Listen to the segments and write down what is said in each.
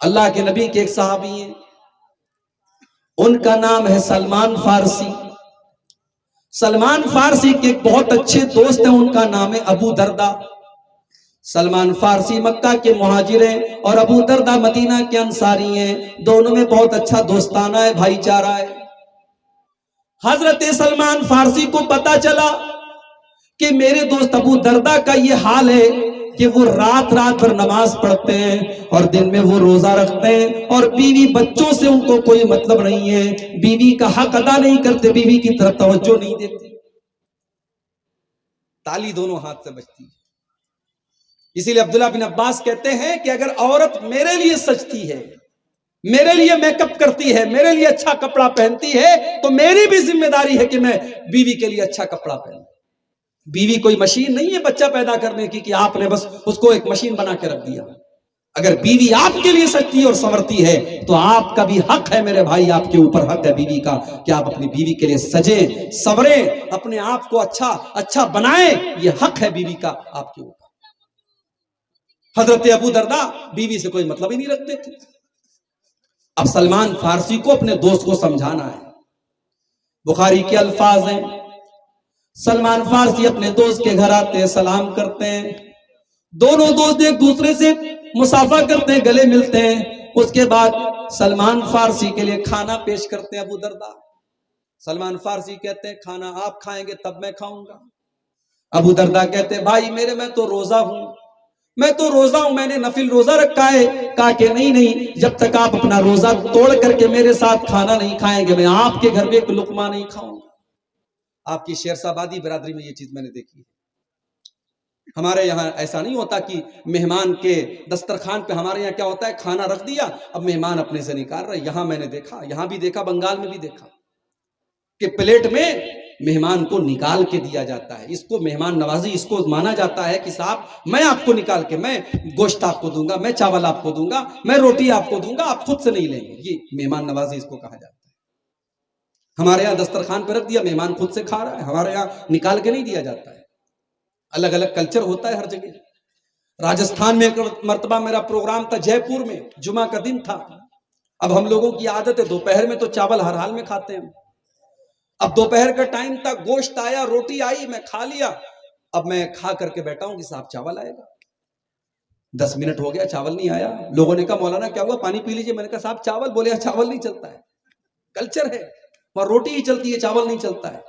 اللہ کے نبی کے ایک صحابی ہیں، ان کا نام ہے سلمان فارسی۔ سلمان فارسی کے ایک بہت اچھے دوست ہیں، ان کا نام ہے ابو دردہ۔ سلمان فارسی مکہ کے مہاجر ہیں اور ابو دردہ مدینہ کے انصاری ہیں، دونوں میں بہت اچھا دوستانہ ہے، بھائی چارہ ہے۔ حضرت سلمان فارسی کو پتا چلا کہ میرے دوست ابو دردہ کا یہ حال ہے کہ وہ رات رات بھر نماز پڑھتے ہیں اور دن میں وہ روزہ رکھتے ہیں، اور بیوی بچوں سے ان کو کوئی مطلب نہیں ہے، بیوی کا حق ادا نہیں کرتے، بیوی کی طرف توجہ نہیں دیتے۔ تالی دونوں ہاتھ سے بجتی ہے۔ اسی لیے عبداللہ بن عباس کہتے ہیں کہ اگر عورت میرے لیے سجتی ہے، میرے لیے میک اپ کرتی ہے، میرے لیے اچھا کپڑا پہنتی ہے، تو میری بھی ذمہ داری ہے کہ میں بیوی کے لیے اچھا کپڑا پہنوں۔ بیوی کوئی مشین نہیں ہے بچہ پیدا کرنے کی کہ آپ نے بس اس کو ایک مشین بنا کے رکھ دیا۔ اگر بیوی آپ کے لیے سجتی اور سنورتی ہے تو آپ کا بھی حق ہے میرے بھائی، آپ کے اوپر حق ہے بیوی کا کہ آپ اپنی بیوی کے لیے سجیں، سنوریں، اپنے آپ کو اچھا بنائیں، یہ حق ہے بیوی کا آپ کے اوپر۔ حضرت ابو دردہ بیوی سے کوئی مطلب ہی نہیں رکھتے تھے۔ اب سلمان فارسی کو اپنے دوست کو سمجھانا ہے۔ بخاری کے الفاظ ہیں، سلمان فارسی اپنے دوست کے گھر آتے ہیں، سلام کرتے ہیں، دونوں دوست ایک دوسرے سے مصافحہ کرتے ہیں، گلے ملتے ہیں۔ اس کے بعد سلمان فارسی کے لیے کھانا پیش کرتے ہیں ابو دردہ۔ سلمان فارسی کہتے ہیں کھانا آپ کھائیں گے تب میں کھاؤں گا۔ ابو دردہ کہتے ہیں بھائی میرے میں تو روزہ ہوں، میں نے نفل روزہ رکھا ہے۔ کہا کہ نہیں، جب تک آپ اپنا روزہ توڑ کر کے میرے ساتھ کھانا نہیں کھائیں گے میں آپ کے گھر میں ایک لقمہ نہیں کھاؤں گا۔ آپ کی شیرسا آبادی برادری میں یہ چیز میں نے دیکھی ہے۔ ہمارے یہاں ایسا نہیں ہوتا کہ مہمان کے دسترخوان پہ، ہمارے یہاں کیا ہوتا ہے کھانا رکھ دیا، اب مہمان اپنے سے نکال رہا ہے۔ یہاں میں نے دیکھا، یہاں بھی دیکھا، بنگال میں بھی دیکھا کہ پلیٹ میں مہمان کو نکال کے دیا جاتا ہے۔ اس کو مہمان نوازی، اس کو مانا جاتا ہے کہ صاحب میں آپ کو نکال کے، میں گوشت آپ کو دوں گا، میں چاول آپ کو دوں گا، میں روٹی آپ کو دوں گا، آپ خود سے نہیں لیں گے۔ یہ مہمان نوازی اس کو کہا جاتا ہے۔ ہمارے یہاں دسترخوان پہ رکھ دیا، مہمان خود سے کھا رہا ہے، ہمارے یہاں نکال کے نہیں دیا جاتا ہے۔ الگ الگ کلچر ہوتا ہے ہر جگہ۔ راجستھان میں ایک مرتبہ میرا پروگرام تھا جے پور میں، جمعہ کا دن تھا۔ اب ہم لوگوں کی عادت ہے دوپہر میں تو چاول ہر حال میں کھاتے ہیں۔ اب دوپہر کا ٹائم تھا، گوشت آیا، روٹی آئی، میں کھا لیا۔ اب میں کھا کر کے بیٹھا ہوں کہ صاحب چاول آئے گا۔ 10 منٹ ہو گیا چاول نہیں آیا۔ لوگوں نے کہا مولانا کیا ہوا، پانی پی لیجئے۔ میں نے کہا صاحب چاول، بولے چاول نہیں چلتا ہے، کلچر ہے وہاں روٹی ہی چلتی ہے، چاول نہیں چلتا ہے۔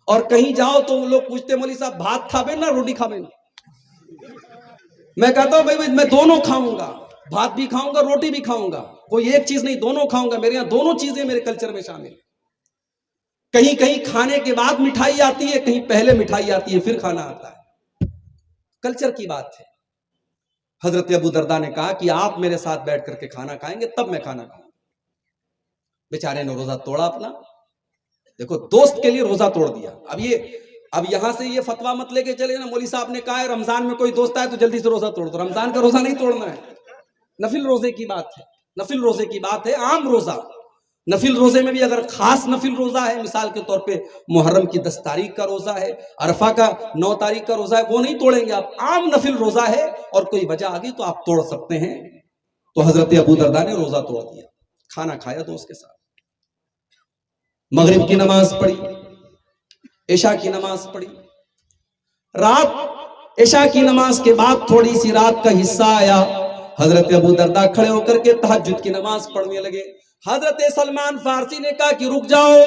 اور کہیں جاؤ تو لوگ پوچھتے مولوی صاحب بھات کھا بے نا روٹی کھا بے نا؟ میں کہتا ہوں بھائی میں دونوں کھاؤں گا، بھات بھی کھاؤں گا، روٹی بھی کھاؤں گا، کوئی ایک چیز نہیں، دونوں کھاؤں گا۔ میرے یہاں دونوں چیزیں میرے کلچر میں شامل ہیں۔ کہیں کہیں کھانے کے بعد مٹھائی آتی ہے، کہیں پہلے مٹھائی آتی ہے پھر کھانا آتا ہے، کلچر کی بات ہے۔ حضرت ابو دردہ نے کہا کہ آپ میرے ساتھ بیٹھ کر کے کھانا کھائیں گے تب میں کھانا کھاؤں گا۔ بیچارے نے روزہ توڑا اپنا، دیکھو دوست کے لیے روزہ توڑ دیا۔ اب یہاں سے یہ فتویٰ مت لے کے چلے نا مولوی صاحب نے کہا ہے رمضان میں کوئی دوست آئے تو جلدی سے روزہ توڑ دو۔ رمضان کا روزہ نہیں توڑنا ہے، نفل روزے کی بات ہے، نفل روزے کی بات ہے، عام روزہ۔ نفل روزے میں بھی اگر خاص نفل روزہ ہے، مثال کے طور پہ محرم کی 10 تاریخ کا روزہ ہے، عرفہ کا 9 تاریخ کا روزہ ہے، وہ نہیں توڑیں گے آپ۔ عام نفل روزہ ہے اور کوئی وجہ آ گئی تو آپ توڑ سکتے ہیں۔ تو حضرت ابو دردہ نے روزہ توڑ دیا، کھانا کھایا دوست کے ساتھ، مغرب کی نماز پڑھی، عشاء کی نماز پڑھی۔ رات عشاء کی نماز کے بعد تھوڑی سی رات کا حصہ آیا، حضرت ابو دردہ کھڑے ہو کر کے تہجد کی نماز پڑھنے لگے۔ حضرت سلمان فارسی نے کہا کہ رک جاؤ،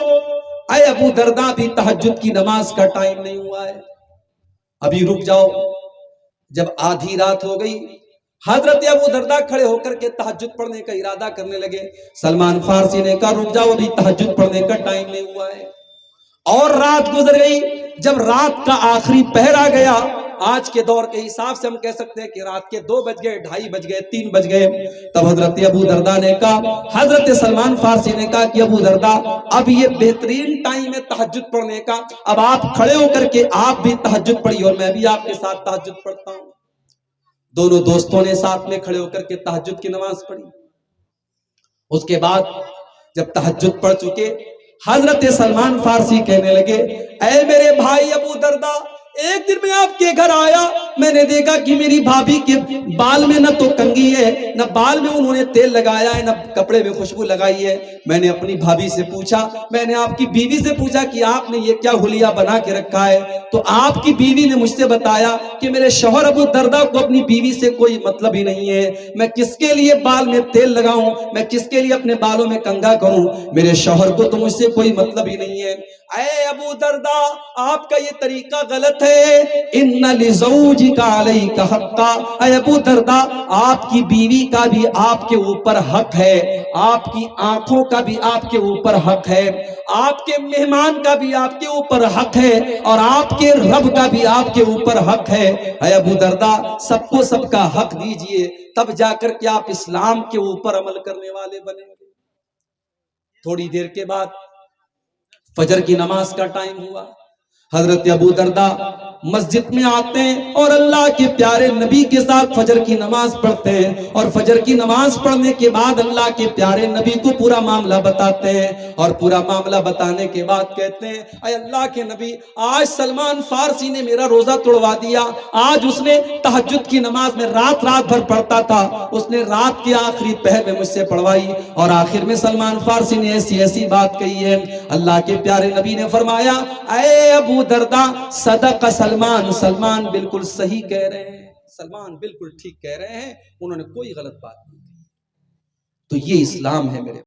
اے ابو دردہ بھی تہجد کی نماز کا ٹائم نہیں ہوا ہے، ابھی رک جاؤ۔ جب آدھی رات ہو گئی، حضرت ابو دردہ کھڑے ہو کر کے تہجد پڑھنے کا ارادہ کرنے لگے۔ سلمان فارسی نے کہا رک جاؤ، ابھی تہجد پڑھنے کا ٹائم نہیں ہوا ہے۔ اور رات گزر گئی۔ جب رات کا آخری پہر آ گیا، آج کے دور کے حساب سے ہم کہہ سکتے ہیں کہ رات کے 2 بج گئے، 2:30 بج گئے، 3 بج گئے، تب حضرت ابو دردہ نے کہا، حضرت سلمان فارسی نے کہا کہ ابو دردہ اب یہ بہترین ٹائم ہے تہجد پڑھنے کا، اب آپ کھڑے ہو کر کے آپ بھی تہجد پڑھیے اور میں بھی آپ کے ساتھ تہجد پڑھتا ہوں۔ دونوں دوستوں نے ساتھ میں کھڑے ہو کر کے تہجد کی نماز پڑھی۔ اس کے بعد جب تہجد پڑھ چکے، حضرت سلمان فارسی کہنے لگے، اے میرے بھائی ابو دردہ، ایک دن میں آپ کے گھر آیا، میں نے دیکھا کہ میری بھابھی کے بال میں نہ تو کنگھی ہے، نہ بال میں انہوں نے تیل لگایا ہے، نہ کپڑے میں خوشبو لگائی ہے۔ میں نے اپنی بھابھی سے پوچھا، میں نے آپ کی بیوی سے پوچھا کہ آپ نے یہ کیا حلیہ بنا کے رکھا ہے؟ تو آپ کی بیوی نے مجھ سے بتایا کہ میرے شوہر ابو دردہ کو اپنی بیوی سے کوئی مطلب ہی نہیں ہے، میں کس کے لیے بال میں تیل لگاؤں، میں کس کے لیے اپنے بالوں میں کنگھا کروں، میرے شوہر کو تو مجھ سے کوئی مطلب ہی نہیں ہے۔ اے ابو دردہ، آپ کا یہ طریقہ غلط ہے۔ ان لزوجک علیک حقا، اے ابو دردہ، آپ کی بیوی کا بھی آپ کے اوپر حق ہے، آپ کی آنکھوں کا بھی آپ کے اوپر حق ہے، آپ کے مہمان کا بھی آپ کے اوپر حق ہے، اور آپ کے رب کا بھی آپ کے اوپر حق ہے۔ اے ابو دردہ، سب کو سب کا حق دیجئے، تب جا کر کے آپ اسلام کے اوپر عمل کرنے والے بنیں گے۔ تھوڑی دیر کے بعد فجر کی نماز کا ٹائم ہوا۔ حضرت ابو دردہ مسجد میں آتے ہیں اور اللہ کے پیارے نبی کے ساتھ فجر کی نماز پڑھتے ہیں، اور فجر کی نماز پڑھنے کے بعد اللہ کے پیارے نبی کو پورا معاملہ بتاتے ہیں، اور پورا معاملہ بتانے کے بعد کہتے ہیں، اے اللہ کے نبی، آج سلمان فارسی نے میرا روزہ توڑوا دیا، آج اس نے تہجد کی نماز میں رات بھر پڑھتا تھا، اس نے رات کے آخری پہر میں مجھ سے پڑھوائی، اور آخر میں سلمان فارسی نے ایسی بات کہی ہے۔ اللہ کے پیارے نبی نے فرمایا، اے ابو دردہ، صدق سلمان، سلمان بالکل صحیح کہہ رہے ہیں، سلمان بالکل ٹھیک کہہ رہے ہیں، انہوں نے کوئی غلط بات نہیں کی۔ تو یہ اسلام ہے میرے